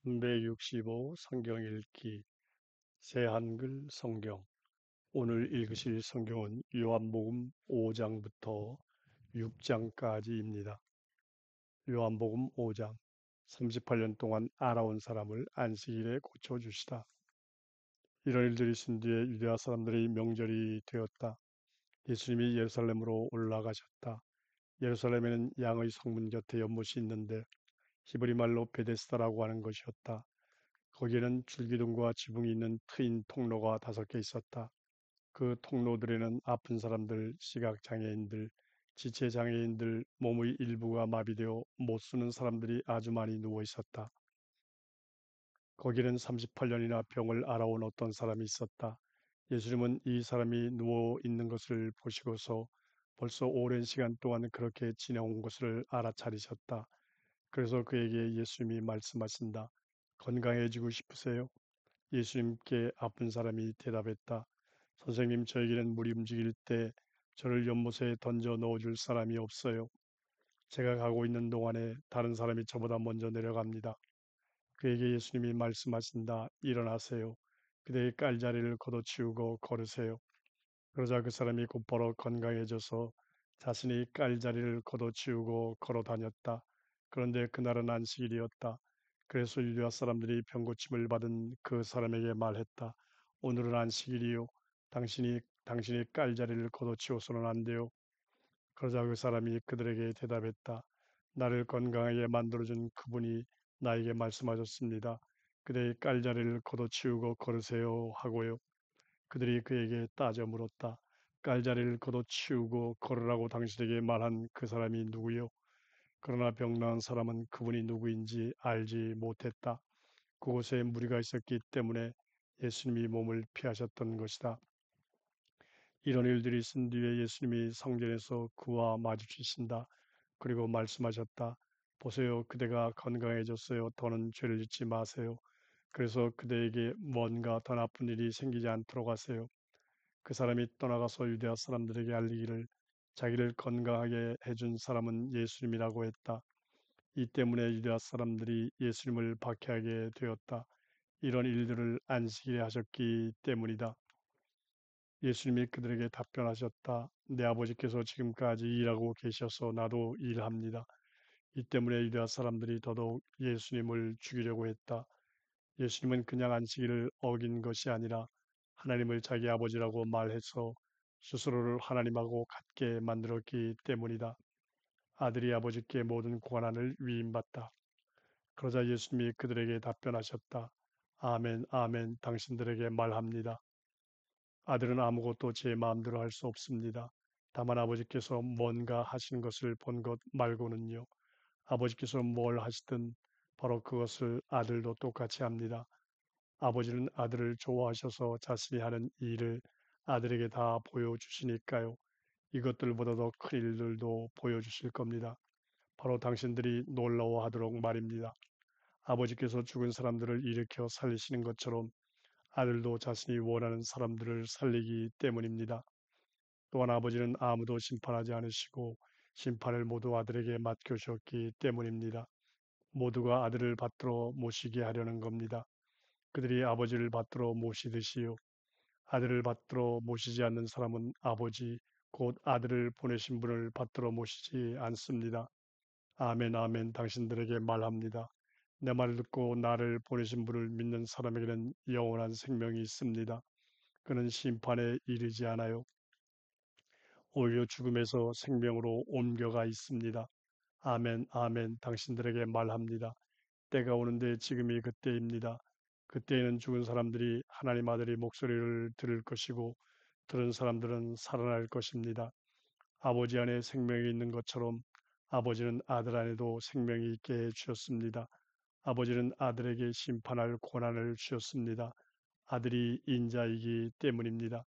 365 성경 읽기 새한글 성경. 오늘 읽으실 성경은 요한복음 5장부터 6장까지입니다. 요한복음 5장. 38년 동안 알아온 사람을 안식일에 고쳐주시다. 이런 일들이 있은 뒤에 유대아 사람들의 명절이 되었다. 예수님이 예루살렘으로 올라가셨다. 예루살렘에는 양의 성문 곁에 연못이 있는데 히브리 말로 베데스다라고 하는 것이었다. 거기에는 줄기둥과 지붕이 있는 트인 통로가 5개 있었다. 그 통로들에는 아픈 사람들, 시각장애인들, 지체장애인들, 몸의 일부가 마비되어 못 쓰는 사람들이 아주 많이 누워 있었다. 거기는 38년이나 병을 앓아온 어떤 사람이 있었다. 예수님은 이 사람이 누워 있는 것을 보시고서 벌써 오랜 시간 동안 그렇게 지내온 것을 알아차리셨다. 그래서 그에게 예수님이 말씀하신다. 건강해지고 싶으세요? 예수님께 아픈 사람이 대답했다. 선생님, 저에게는 물이 움직일 때 저를 연못에 던져 넣어줄 사람이 없어요. 제가 가고 있는 동안에 다른 사람이 저보다 먼저 내려갑니다. 그에게 예수님이 말씀하신다. 일어나세요. 그대의 깔자리를 걷어치우고 걸으세요. 그러자 그 사람이 곧바로 건강해져서 자신이 깔자리를 걷어치우고 걸어 다녔다. 그런데 그날은 안식일이었다. 그래서 유대아 사람들이 병고침을 받은 그 사람에게 말했다. 오늘은 안식일이요. 당신이 깔자리를 걷어치워서는 안 돼요. 그러자 그 사람이 그들에게 대답했다. 나를 건강하게 만들어준 그분이 나에게 말씀하셨습니다. 그대의 깔자리를 걷어치우고 걸으세요 하고요. 그들이 그에게 따져 물었다. 깔자리를 걷어치우고 걸으라고 당신에게 말한 그 사람이 누구요? 그러나 병나은 사람은 그분이 누구인지 알지 못했다. 그곳에 무리가 있었기 때문에 예수님이 몸을 피하셨던 것이다. 이런 일들이 있은 뒤에 예수님이 성전에서 그와 마주치신다. 그리고 말씀하셨다. 보세요, 그대가 건강해졌어요. 더는 죄를 짓지 마세요. 그래서 그대에게 뭔가 더 나쁜 일이 생기지 않도록 하세요. 그 사람이 떠나가서 유대아 사람들에게 알리기를 자기를 건강하게 해준 사람은 예수님이라고 했다. 이 때문에 유대아 사람들이 예수님을 박해하게 되었다. 이런 일들을 안식일에 하셨기 때문이다. 예수님이 그들에게 답변하셨다. 내 아버지께서 지금까지 일하고 계셔서 나도 일합니다. 이 때문에 유대아 사람들이 더더욱 예수님을 죽이려고 했다. 예수님은 그냥 안식일을 어긴 것이 아니라 하나님을 자기 아버지라고 말해서 스스로를 하나님하고 같게 만들었기 때문이다. 아들이 아버지께 모든 권한을 위임받다. 그러자 예수님이 그들에게 답변하셨다. 아멘, 아멘, 당신들에게 말합니다. 아들은 아무것도 제 마음대로 할 수 없습니다. 다만 아버지께서 뭔가 하신 것을 본 것 말고는요. 아버지께서 뭘 하시든 바로 그것을 아들도 똑같이 합니다. 아버지는 아들을 좋아하셔서 자신이 하는 일을 아들에게 다 보여주시니까요. 이것들보다 더 큰 일들도 보여주실 겁니다. 바로 당신들이 놀라워하도록 말입니다. 아버지께서 죽은 사람들을 일으켜 살리시는 것처럼 아들도 자신이 원하는 사람들을 살리기 때문입니다. 또한 아버지는 아무도 심판하지 않으시고 심판을 모두 아들에게 맡겨주셨기 때문입니다. 모두가 아들을 받들어 모시게 하려는 겁니다. 그들이 아버지를 받들어 모시듯이요. 아들을 받들어 모시지 않는 사람은 아버지, 곧 아들을 보내신 분을 받들어 모시지 않습니다. 아멘, 아멘, 당신들에게 말합니다. 내 말을 듣고 나를 보내신 분을 믿는 사람에게는 영원한 생명이 있습니다. 그는 심판에 이르지 않아요. 오히려 죽음에서 생명으로 옮겨가 있습니다. 아멘, 아멘, 당신들에게 말합니다. 때가 오는데 지금이 그때입니다. 그때에는 죽은 사람들이 하나님 아들의 목소리를 들을 것이고 들은 사람들은 살아날 것입니다. 아버지 안에 생명이 있는 것처럼 아버지는 아들 안에도 생명이 있게 해 주셨습니다. 아버지는 아들에게 심판할 권한을 주셨습니다. 아들이 인자이기 때문입니다.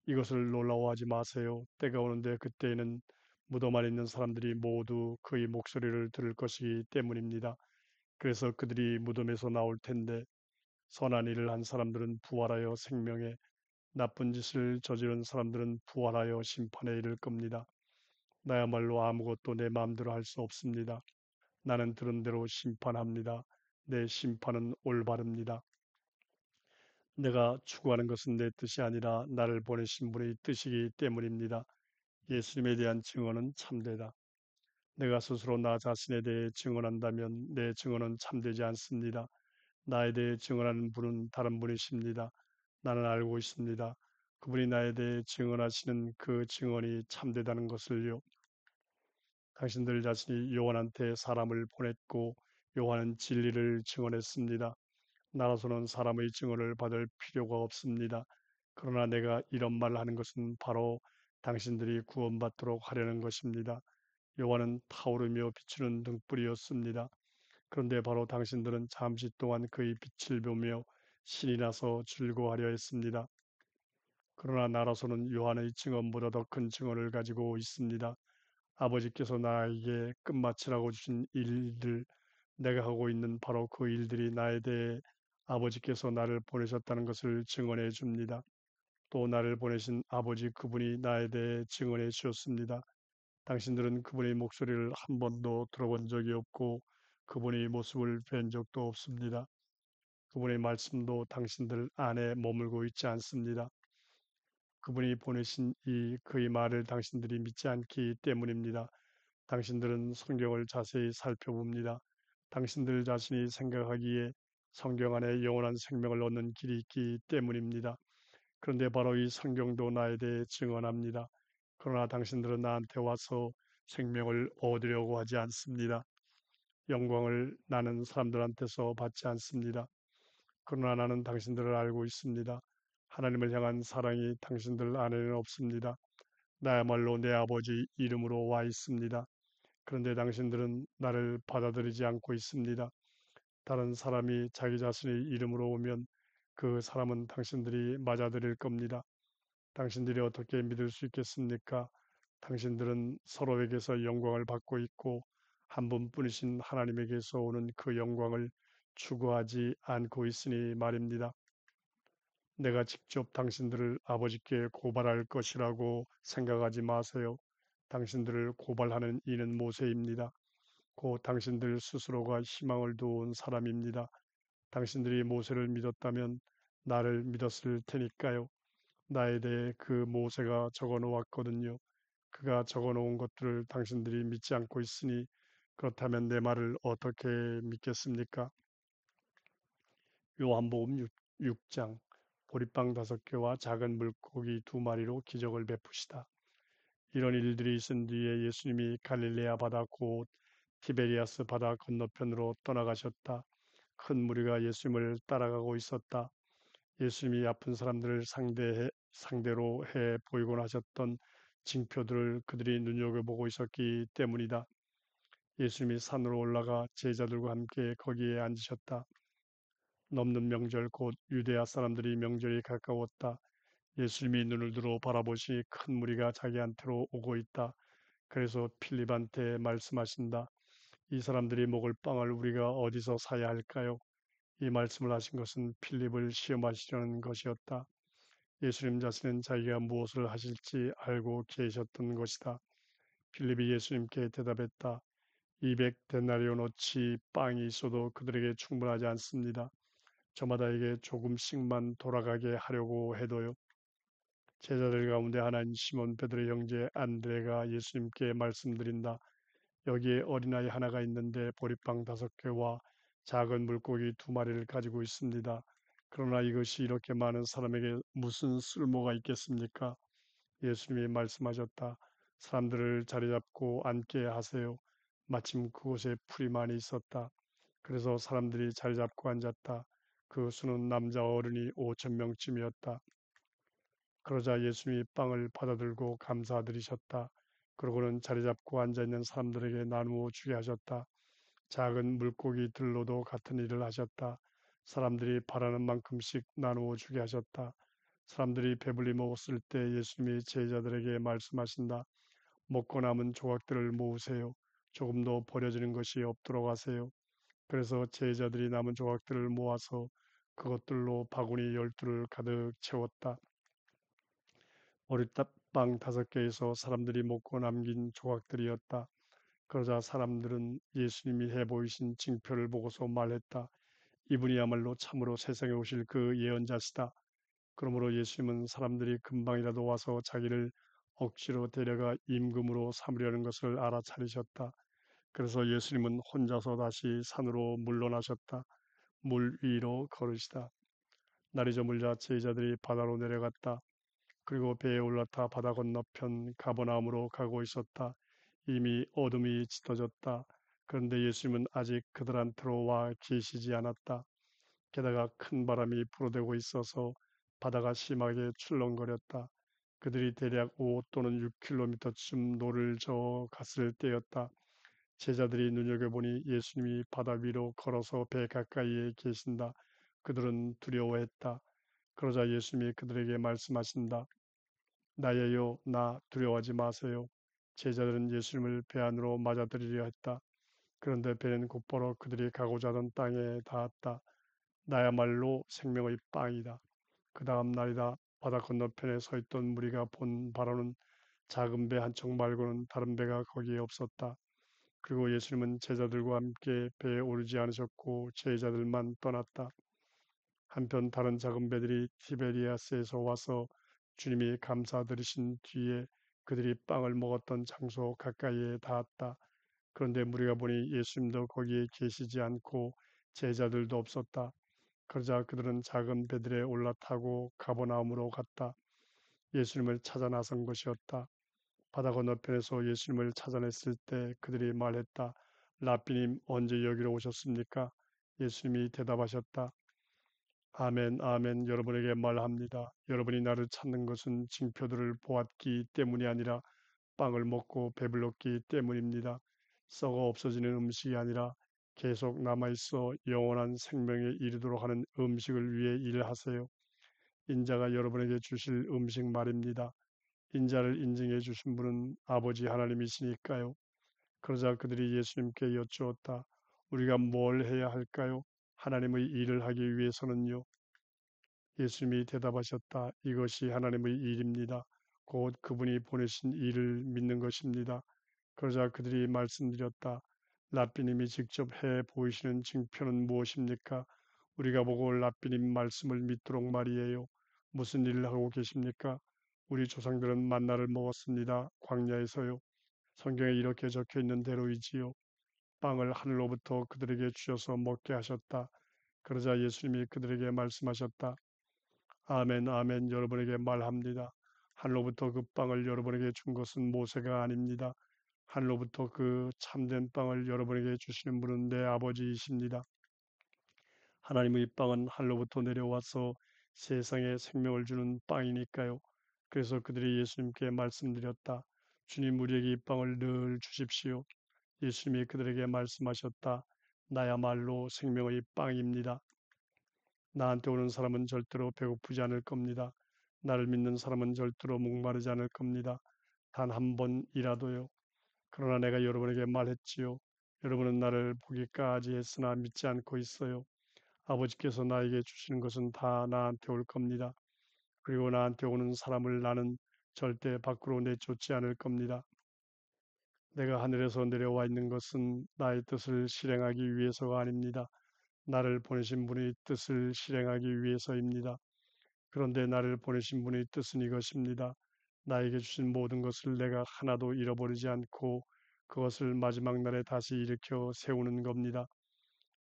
이것을 놀라워하지 마세요. 때가 오는데 그때에는 무덤 안에 있는 사람들이 모두 그의 목소리를 들을 것이기 때문입니다. 그래서 그들이 무덤에서 나올 텐데 선한 일을 한 사람들은 부활하여 생명에, 나쁜 짓을 저지른 사람들은 부활하여 심판에 이를 겁니다. 나야말로 아무것도 내 마음대로 할 수 없습니다. 나는 들은 대로 심판합니다. 내 심판은 올바릅니다. 내가 추구하는 것은 내 뜻이 아니라 나를 보내신 분의 뜻이기 때문입니다. 예수님에 대한 증언은 참되다. 내가 스스로 나 자신에 대해 증언한다면 내 증언은 참되지 않습니다. 나에 대해 증언하는 분은 다른 분이십니다. 나는 알고 있습니다. 그분이 나에 대해 증언하시는 그 증언이 참되다는 것을요. 당신들 자신이 요한한테 사람을 보냈고 요한은 진리를 증언했습니다. 나로서는 사람의 증언을 받을 필요가 없습니다. 그러나 내가 이런 말을 하는 것은 바로 당신들이 구원받도록 하려는 것입니다. 요한은 타오르며 비추는 등불이었습니다. 그런데 바로 당신들은 잠시 동안 그의 빛을 보며 신이 나서 즐거워하려 했습니다. 그러나 나로서는 요한의 증언보다 더 큰 증언을 가지고 있습니다. 아버지께서 나에게 끝마치라고 주신 일들, 내가 하고 있는 바로 그 일들이 나에 대해 아버지께서 나를 보내셨다는 것을 증언해 줍니다. 또 나를 보내신 아버지 그분이 나에 대해 증언해 주셨습니다. 당신들은 그분의 목소리를 한 번도 들어본 적이 없고 그분의 모습을 뵌 적도 없습니다. 그분의 말씀도 당신들 안에 머물고 있지 않습니다. 그분이 보내신 그의 말을 당신들이 믿지 않기 때문입니다. 당신들은 성경을 자세히 살펴봅니다. 당신들 자신이 생각하기에 성경 안에 영원한 생명을 얻는 길이 있기 때문입니다. 그런데 바로 이 성경도 나에 대해 증언합니다. 그러나 당신들은 나한테 와서 생명을 얻으려고 하지 않습니다. 영광을 나는 사람들한테서 받지 않습니다. 그러나 나는 당신들을 알고 있습니다. 하나님을 향한 사랑이 당신들 안에는 없습니다. 나야말로 내 아버지 이름으로 와 있습니다. 그런데 당신들은 나를 받아들이지 않고 있습니다. 다른 사람이 자기 자신의 이름으로 오면 그 사람은 당신들이 맞아들일 겁니다. 당신들이 어떻게 믿을 수 있겠습니까? 당신들은 서로에게서 영광을 받고 있고 한 분뿐이신 하나님에게서 오는 그 영광을 추구하지 않고 있으니 말입니다. 내가 직접 당신들을 아버지께 고발할 것이라고 생각하지 마세요. 당신들을 고발하는 이는 모세입니다. 곧 당신들 스스로가 희망을 두은 사람입니다. 당신들이 모세를 믿었다면 나를 믿었을 테니까요. 나에 대해 그 모세가 적어 놓았거든요. 그가 적어 놓은 것들을 당신들이 믿지 않고 있으니 그렇다면 내 말을 어떻게 믿겠습니까? 요한복음 6장 보리빵 5개와 작은 물고기 2마리로 기적을 베푸시다. 이런 일들이 있은 뒤에 예수님이 갈릴레아 바다 곧 티베리아스 바다 건너편으로 떠나가셨다. 큰 무리가 예수님을 따라가고 있었다. 예수님이 아픈 사람들을 상대로 해 보이곤 하셨던 징표들을 그들이 눈여겨보고 있었기 때문이다. 예수님이 산으로 올라가 제자들과 함께 거기에 앉으셨다. 넘는 명절 곧 유대야 사람들이 명절이 가까웠다. 예수님이 눈을 들어 바라보시니 큰 무리가 자기한테로 오고 있다. 그래서 필립한테 말씀하신다. 이 사람들이 먹을 빵을 우리가 어디서 사야 할까요? 이 말씀을 하신 것은 필립을 시험하시려는 것이었다. 예수님 자신은 자기가 무엇을 하실지 알고 계셨던 것이다. 필립이 예수님께 대답했다. 200데나리온어치 빵이 있어도 그들에게 충분하지 않습니다. 저마다에게 조금씩만 돌아가게 하려고 해도요. 제자들 가운데 하나인 시몬 베드로의 형제 안드레가 예수님께 말씀드린다. 여기에 어린아이 하나가 있는데 보리빵 5개와 작은 물고기 2마리를 가지고 있습니다. 그러나 이것이 이렇게 많은 사람에게 무슨 쓸모가 있겠습니까? 예수님이 말씀하셨다. 사람들을 자리 잡고 앉게 하세요. 마침 그곳에 풀이 많이 있었다. 그래서 사람들이 자리 잡고 앉았다. 그 수는 남자 어른이 5천 명쯤이었다. 그러자 예수님이 빵을 받아들고 감사드리셨다. 그러고는 자리 잡고 앉아있는 사람들에게 나누어 주게 하셨다. 작은 물고기들로도 같은 일을 하셨다. 사람들이 바라는 만큼씩 나누어 주게 하셨다. 사람들이 배불리 먹었을 때 예수님이 제자들에게 말씀하신다. 먹고 남은 조각들을 모으세요. 조금도 버려지는 것이 없도록 하세요. 그래서 제자들이 남은 조각들을 모아서 그것들로 바구니 12를 가득 채웠다. 머리빵 5개에서 사람들이 먹고 남긴 조각들이었다. 그러자 사람들은 예수님이 해 보이신 징표를 보고서 말했다. 이분이야말로 참으로 세상에 오실 그 예언자시다. 그러므로 예수님은 사람들이 금방이라도 와서 자기를 억지로 데려가 임금으로 삼으려는 것을 알아차리셨다. 그래서 예수님은 혼자서 다시 산으로 물러나셨다. 물 위로 걸으시다. 날이 저물자 제자들이 바다로 내려갔다. 그리고 배에 올라타 바다 건너편 가버나움으로 가고 있었다. 이미 어둠이 짙어졌다. 그런데 예수님은 아직 그들한테로 와 계시지 않았다. 게다가 큰 바람이 불어대고 있어서 바다가 심하게 출렁거렸다. 그들이 대략 5 또는 6km쯤 노를 저어 갔을 때였다. 제자들이 눈여겨보니 예수님이 바다 위로 걸어서 배 가까이에 계신다. 그들은 두려워했다. 그러자 예수님이 그들에게 말씀하신다. 나예요, 나 두려워하지 마세요. 제자들은 예수님을 배 안으로 맞아들이려 했다. 그런데 배는 곧바로 그들이 가고자 하던 땅에 닿았다. 나야말로 생명의 빵이다. 그 다음 날이다. 바다 건너편에 서 있던 무리가 본 바로는 작은 배 한 척 말고는 다른 배가 거기에 없었다. 그리고 예수님은 제자들과 함께 배에 오르지 않으셨고 제자들만 떠났다. 한편 다른 작은 배들이 티베리아스에서 와서 주님이 감사드리신 뒤에 그들이 빵을 먹었던 장소 가까이에 닿았다. 그런데 무리가 보니 예수님도 거기에 계시지 않고 제자들도 없었다. 그러자 그들은 작은 배들에 올라타고 가버나움으로 갔다. 예수님을 찾아 나선 것이었다. 바다 건너편에서 예수님을 찾아냈을 때 그들이 말했다. 라삐님 언제 여기로 오셨습니까? 예수님이 대답하셨다. 아멘, 아멘, 여러분에게 말합니다. 여러분이 나를 찾는 것은 징표들을 보았기 때문이 아니라 빵을 먹고 배불렀기 때문입니다. 썩어 없어지는 음식이 아니라 계속 남아있어 영원한 생명에 이르도록 하는 음식을 위해 일하세요. 인자가 여러분에게 주실 음식 말입니다. 인자를 인증해 주신 분은 아버지 하나님이시니까요. 그러자 그들이 예수님께 여쭈었다. 우리가 뭘 해야 할까요? 하나님의 일을 하기 위해서는요. 예수님이 대답하셨다. 이것이 하나님의 일입니다. 곧 그분이 보내신 일을 믿는 것입니다. 그러자 그들이 말씀드렸다. 랍비님이 직접 해 보이시는 징표는 무엇입니까? 우리가 보고 랍비님 말씀을 믿도록 말이에요. 무슨 일을 하고 계십니까? 우리 조상들은 만나를 먹었습니다. 광야에서요. 성경에 이렇게 적혀 있는 대로이지요. 빵을 하늘로부터 그들에게 주셔서 먹게 하셨다. 그러자 예수님이 그들에게 말씀하셨다. 아멘, 아멘, 여러분에게 말합니다. 하늘로부터 그 빵을 여러분에게 준 것은 모세가 아닙니다. 하늘로부터 그 참된 빵을 여러분에게 주시는 분은 내 아버지이십니다. 하나님의 빵은 하늘로부터 내려와서 세상에 생명을 주는 빵이니까요. 그래서 그들이 예수님께 말씀드렸다. 주님 우리에게 이 빵을 늘 주십시오. 예수님이 그들에게 말씀하셨다. 나야말로 생명의 빵입니다. 나한테 오는 사람은 절대로 배고프지 않을 겁니다. 나를 믿는 사람은 절대로 목마르지 않을 겁니다. 단 한 번이라도요. 그러나 내가 여러분에게 말했지요. 여러분은 나를 보기까지 했으나 믿지 않고 있어요. 아버지께서 나에게 주시는 것은 다 나한테 올 겁니다. 그리고 나한테 오는 사람을 나는 절대 밖으로 내쫓지 않을 겁니다. 내가 하늘에서 내려와 있는 것은 나의 뜻을 실행하기 위해서가 아닙니다. 나를 보내신 분의 뜻을 실행하기 위해서입니다. 그런데 나를 보내신 분의 뜻은 이것입니다. 나에게 주신 모든 것을 내가 하나도 잃어버리지 않고 그것을 마지막 날에 다시 일으켜 세우는 겁니다.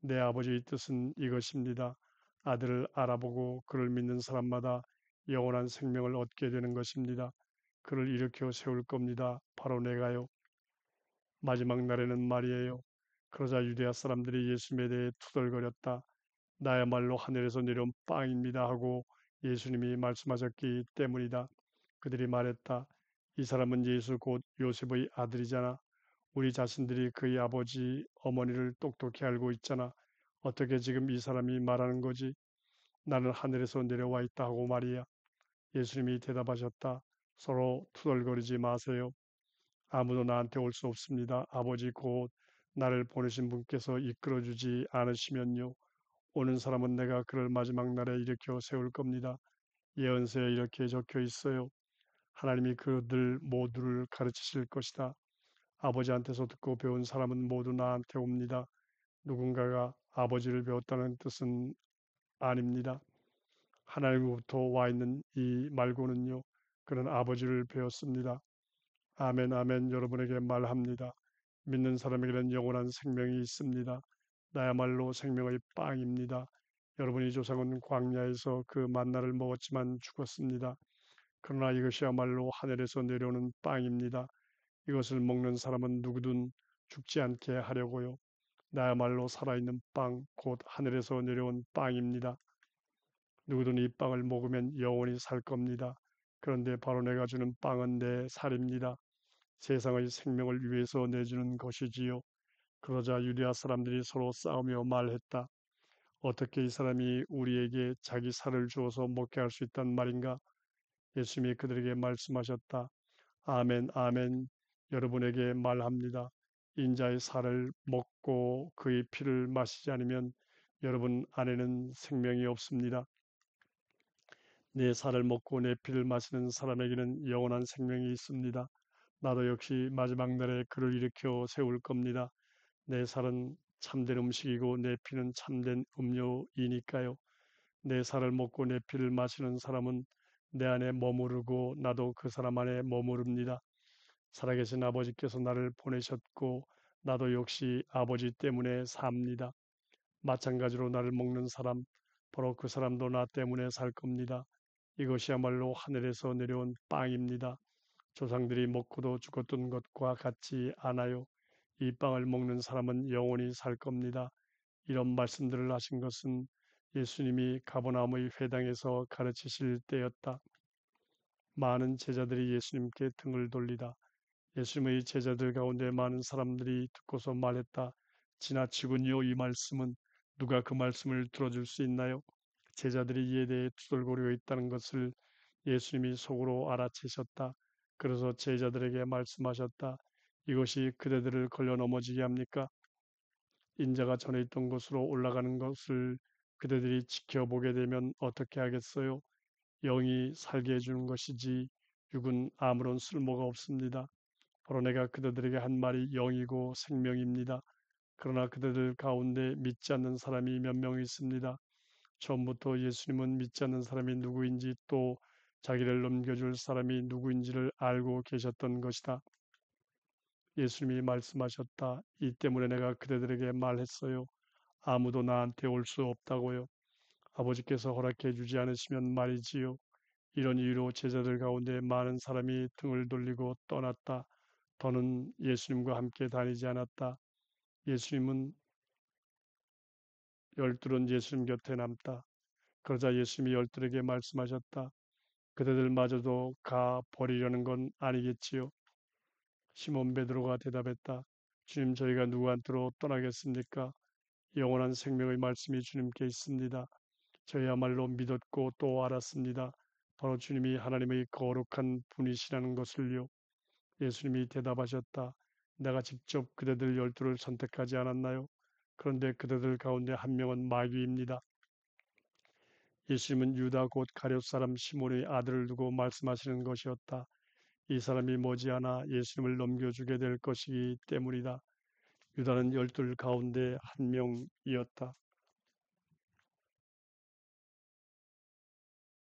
내 아버지의 뜻은 이것입니다. 아들을 알아보고 그를 믿는 사람마다 영원한 생명을 얻게 되는 것입니다. 그를 일으켜 세울 겁니다. 바로 내가요. 마지막 날에는 말이에요. 그러자 유대아 사람들이 예수님에 대해 투덜거렸다. 나야말로 하늘에서 내려온 빵입니다 하고 예수님이 말씀하셨기 때문이다. 그들이 말했다. 이 사람은 예수 곧 요셉의 아들이잖아. 우리 자신들이 그의 아버지, 어머니를 똑똑히 알고 있잖아. 어떻게 지금 이 사람이 말하는 거지? 나는 하늘에서 내려와 있다 하고 말이야. 예수님이 대답하셨다. 서로 투덜거리지 마세요. 아무도 나한테 올 수 없습니다. 아버지 곧 나를 보내신 분께서 이끌어주지 않으시면요. 오는 사람은 내가 그를 마지막 날에 일으켜 세울 겁니다. 예언서에 이렇게 적혀 있어요. 하나님이 그들 모두를 가르치실 것이다. 아버지한테서 듣고 배운 사람은 모두 나한테 옵니다. 누군가가 아버지를 배웠다는 뜻은 아닙니다. 하나님으로부터 와 있는 이 말고는요, 그는 아버지를 배웠습니다. 아멘, 아멘. 여러분에게 말합니다. 믿는 사람에게는 영원한 생명이 있습니다. 나야말로 생명의 빵입니다. 여러분이 조상은 광야에서 그 만나를 먹었지만 죽었습니다. 그러나 이것이야말로 하늘에서 내려오는 빵입니다. 이것을 먹는 사람은 누구든 죽지 않게 하려고요. 나야말로 살아있는 빵, 곧 하늘에서 내려온 빵입니다. 누구든 이 빵을 먹으면 영원히 살 겁니다. 그런데 바로 내가 주는 빵은 내 살입니다. 세상의 생명을 위해서 내주는 것이지요. 그러자 유대아 사람들이 서로 싸우며 말했다. 어떻게 이 사람이 우리에게 자기 살을 주어서 먹게 할 수 있단 말인가? 예수님이 그들에게 말씀하셨다. 아멘, 아멘. 여러분에게 말합니다. 인자의 살을 먹고 그의 피를 마시지 않으면 여러분 안에는 생명이 없습니다. 내 살을 먹고 내 피를 마시는 사람에게는 영원한 생명이 있습니다. 나도 역시 마지막 날에 그를 일으켜 세울 겁니다. 내 살은 참된 음식이고 내 피는 참된 음료이니까요. 내 살을 먹고 내 피를 마시는 사람은 내 안에 머무르고 나도 그 사람 안에 머무릅니다. 살아계신 아버지께서 나를 보내셨고 나도 역시 아버지 때문에 삽니다. 마찬가지로 나를 먹는 사람, 바로 그 사람도 나 때문에 살 겁니다. 이것이야말로 하늘에서 내려온 빵입니다. 조상들이 먹고도 죽었던 것과 같지 않아요. 이 빵을 먹는 사람은 영원히 살 겁니다. 이런 말씀들을 하신 것은 예수님이 가버나움의 회당에서 가르치실 때였다. 많은 제자들이 예수님께 등을 돌리다 예수님의 제자들 가운데 많은 사람들이 듣고서 말했다. 지나치군요. 이 말씀은 누가 그 말씀을 들어줄 수 있나요? 제자들이 이에 대해 투덜거리고 있다는 것을 예수님이 속으로 알아채셨다. 그래서 제자들에게 말씀하셨다. 이것이 그대들을 걸려 넘어지게 합니까? 인자가 전에 있던 곳으로 올라가는 것을 그대들이 지켜보게 되면 어떻게 하겠어요? 영이 살게 해주는 것이지 육은 아무런 쓸모가 없습니다. 바로 내가 그대들에게 한 말이 영이고 생명입니다. 그러나 그대들 가운데 믿지 않는 사람이 몇 명 있습니다. 처음부터 예수님은 믿지 않는 사람이 누구인지 또 자기를 넘겨줄 사람이 누구인지를 알고 계셨던 것이다. 예수님이 말씀하셨다. 이 때문에 내가 그대들에게 말했어요. 아무도 나한테 올 수 없다고요. 아버지께서 허락해 주지 않으시면 말이지요. 이런 이유로 제자들 가운데 많은 사람이 등을 돌리고 떠났다. 더는 예수님과 함께 다니지 않았다. 예수님은 열둘은 예수님 곁에 남다. 그러자 예수님이 열둘에게 말씀하셨다. 그대들마저도 가 버리려는 건 아니겠지요. 시몬 베드로가 대답했다. 주님 저희가 누구한테로 떠나겠습니까? 영원한 생명의 말씀이 주님께 있습니다. 저희야말로 믿었고 또 알았습니다. 바로 주님이 하나님의 거룩한 분이시라는 것을요. 예수님이 대답하셨다. 내가 직접 그대들 열두를 선택하지 않았나요? 그런데 그대들 가운데 한 명은 마귀입니다. 예수님은 유다 곧 가룟 사람 시몬의 아들을 두고 말씀하시는 것이었다. 이 사람이 머지않아 예수님을 넘겨주게 될 것이기 때문이다. 유다는 열둘 가운데 한 명이었다.